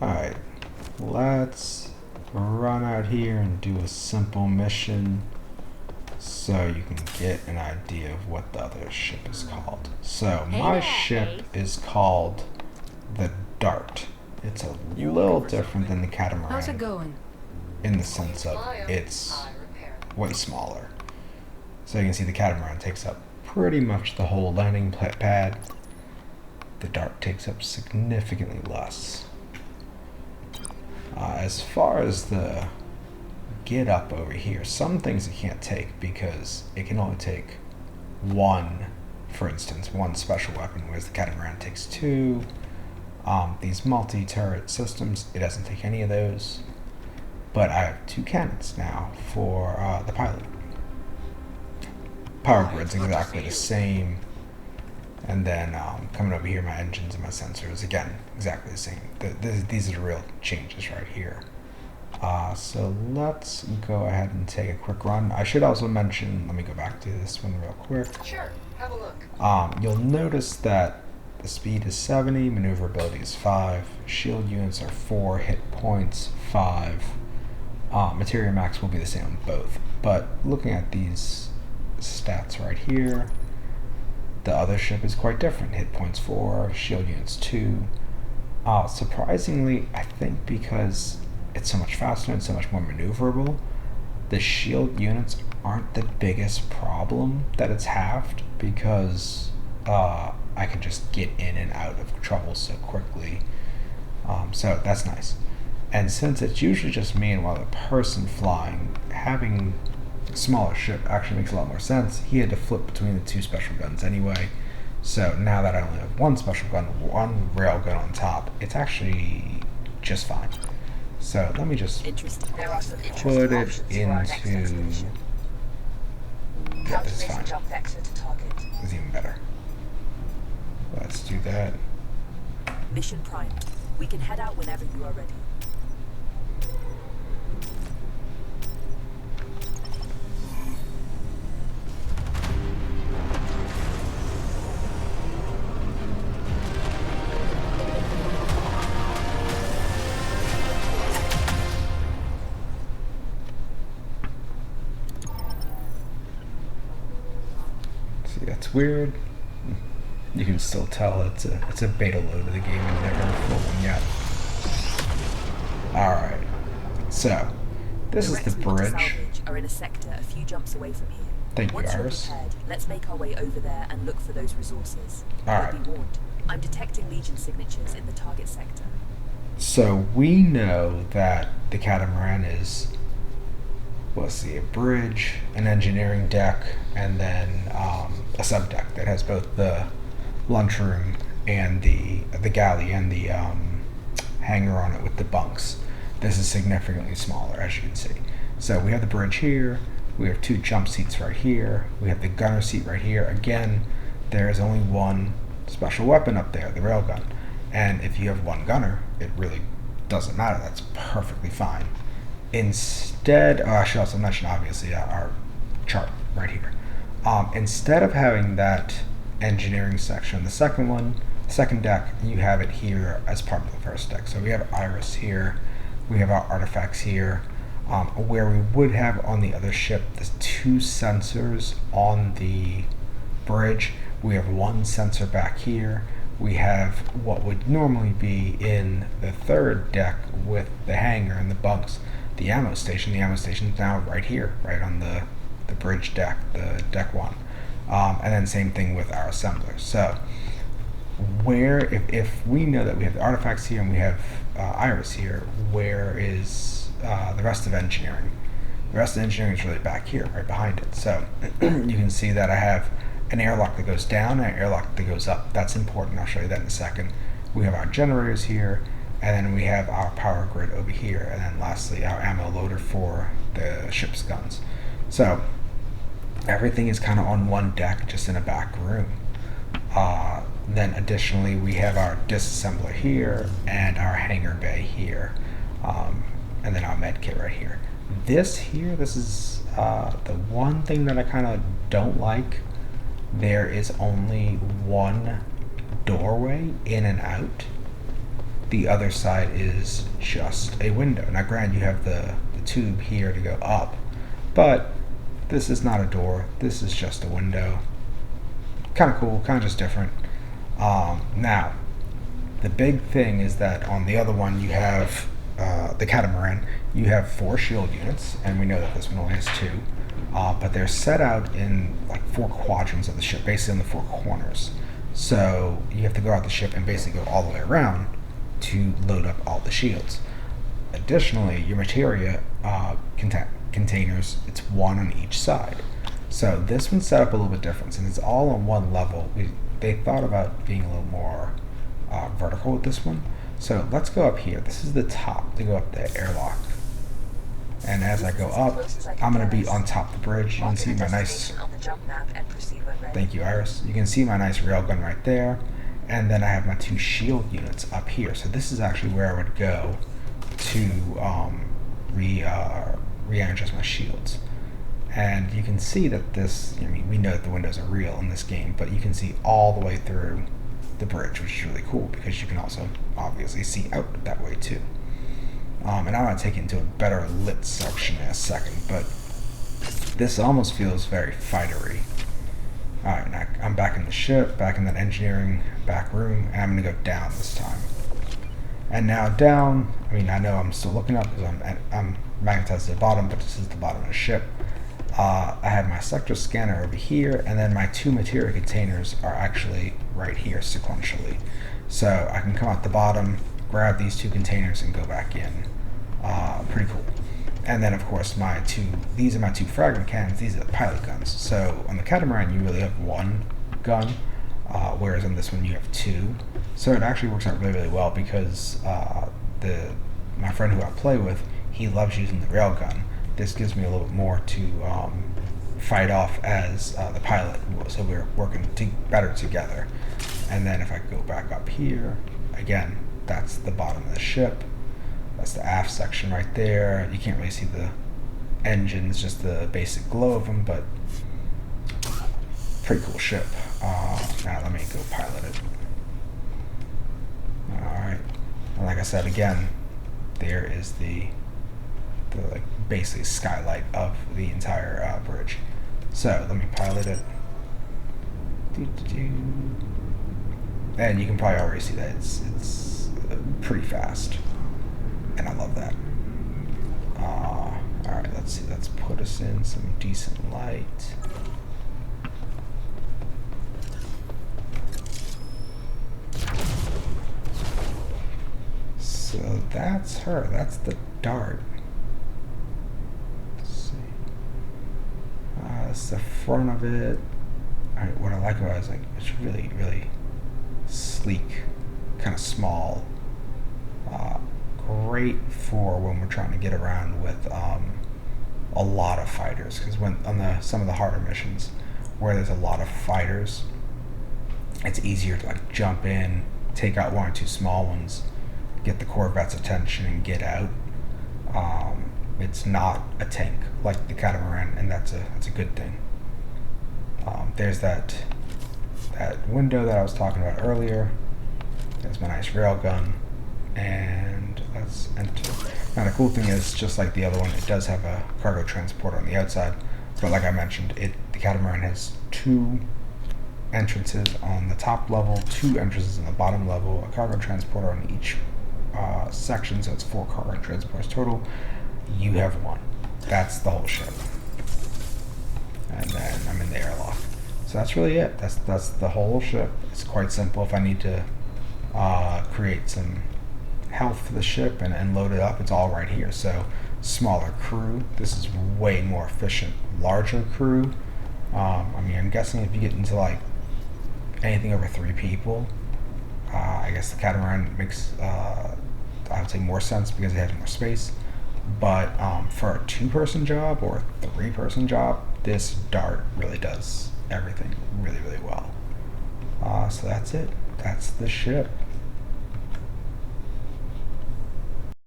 Alright, let's run out here and do a simple mission so you can get an idea of what the other ship is called. So my ship is called the Dart. It's a little different than the Catamaran. How's it going? In the sense of it's way smaller. So you can see the Catamaran takes up pretty much the whole landing pad. The Dart takes up significantly less. As far as the get up over here, some things it can't take because it can only take one, for instance, one special weapon, whereas the Catamaran takes two. These multi-turret systems, it doesn't take any of those. But I have two cannons now for the pilot. Power grid's exactly the same. And then coming over here, my engines and my sensors, again, exactly the same. These are the real changes right here. So let's go ahead and take a quick run. I should also mention, let me go back to this one real quick. Sure, have a look. You'll notice that the speed is 70, maneuverability is 5, shield units are 4, hit points 5. Materia max will be the same on both. But looking at these stats right here, the other ship is quite different. Hit points 4, shield units 2. Surprisingly, I think because it's so much faster and so much more maneuverable, the shield units aren't the biggest problem that it's halved because I can just get in and out of trouble so quickly. So that's nice. And since it's usually just me and one other person flying, having a smaller ship actually makes a lot more sense. He had to flip between the two special guns anyway. So now that I only have one special gun, one rail gun on top, it's actually just fine. So let me just put it into... Yeah, this is fine. This is even better. Let's do that. Mission Prime. We can head out whenever you are ready. See, that's weird. You can still tell it's a beta load of the game and never a full one yet. Alright, so this is the bridge. Are in a sector a few jumps away from here. Thank you, Once Iris. you're prepared, let's make our way over there and look for those resources. Alright. Be warned. I'm detecting Legion signatures in the target sector. So we know that the Catamaran is, let's see, a bridge, an engineering deck, and then a sub deck that has both the lunchroom and the galley and the hangar on it with the bunks. This is significantly smaller, as you can see. So we have the bridge here, we have two jump seats right here, we have the gunner seat right here. Again, there is only one special weapon up there, the railgun. And if you have one gunner, it really doesn't matter. That's perfectly fine. Instead, I should also mention, obviously, our chart right here. Instead of having that engineering section, the second deck, you have it here as part of the first deck. So we have Iris here, we have our artifacts here, where we would have on the other ship the two sensors on the bridge. We have one sensor back here. We have what would normally be in the third deck with the hangar and the bunks, the ammo station. The ammo station is now right here, right on the bridge deck, the deck one. And then same thing with our assembler. So where, if we know that we have the artifacts here and we have Iris here, where is the rest of engineering? The rest of engineering is really back here, right behind it. So you can see that I have an airlock that goes down and an airlock that goes up. That's important. I'll show you that in a second. We have our generators here, and then we have our power grid over here, and then lastly our ammo loader for the ship's guns. So everything is kind of on one deck, just in a back room. Then additionally we have our disassembler here and our hangar bay here, and then our med kit right here. This is the one thing that I kind of don't like. There is only one doorway in and out. The other side is just a window. Now, granted, you have the tube here to go up, but this is not a door. This is just a window. Kind of cool, kind of just different. Now, the big thing is that on the other one, you have the catamaran. You have 4 shield units, and we know that this one only has 2. But they're set out in like 4 quadrants of the ship, basically in the 4 corners. So you have to go out the ship and basically go all the way around to load up all the shields. Additionally, your materia containers, it's 1 on each side. So this one's set up a little bit different, since it's all on one level. They thought about being a little more vertical with this one. So let's go up here. This is the top to go up the airlock. And as I go up, I'm going to be on top of the bridge. You can see my nice... Thank you, Iris. You can see my nice railgun right there. And then I have my 2 shield units up here. So this is actually where I would go to re-energize my shields. And you can see that this, I mean, we know that the windows are real in this game, but you can see all the way through the bridge, which is really cool because you can also obviously see out that way too. And I'm going to take it into a better lit section in a second, but this almost feels very fightery. Alright, now I'm back in the ship, back in that engineering back room, and I'm going to go down this time. And now down, I mean, I know I'm still looking up because I'm magnetized to the bottom, but this is the bottom of the ship. I have my sector scanner over here, and then my 2 materia containers are actually right here sequentially. So I can come out the bottom, grab these 2 containers, and go back in. Pretty cool. And then, of course, these are my 2 fragment cannons. These are the pilot guns. So on the catamaran, you really have 1 gun, whereas on this one you have 2. So it actually works out really, really well because my friend who I play with, he loves using the railgun. This gives me a little bit more to fight off as the pilot, so we're working better together. And then if I go back up here, again, that's the bottom of the ship. That's the aft section right there. You can't really see the engines, just the basic glow of them, but pretty cool ship. Now let me go pilot it. Alright. And like I said, again, there is the like basically skylight of the entire bridge. So let me pilot it. And you can probably already see that it's pretty fast, and I love that. Alright, let's see, let's put us in some decent light. So that's her, that's the dart. Let's see. That's the front of it. Alright, what I like about it is like it's really, really sleek, kind of small. Great for when we're trying to get around with a lot of fighters, because when on some of the harder missions where there's a lot of fighters, it's easier to like jump in, take out 1 or 2 small ones, get the Corvette's attention, and get out. It's not a tank like the catamaran, and that's a good thing. There's that window that I was talking about earlier. There's my nice railgun, and let's enter. Now the cool thing is, just like the other one, it does have a cargo transporter on the outside, but like I mentioned, the catamaran has 2 entrances on the top level, 2 entrances on the bottom level, a cargo transporter on each section, so it's 4 cargo transporters total. You have 1. That's the whole ship. And then I'm in the airlock. So that's really it. That's the whole ship. It's quite simple. If I need to create some health for the ship and load it up, it's all right here. So smaller crew. This is way more efficient. Larger crew. I mean, I'm guessing if you get into like anything over 3 people, I guess the catamaran makes I would say more sense because it has more space. But for a 2-person job or a 3-person job, this dart really does everything really, really well. So that's it. That's the ship.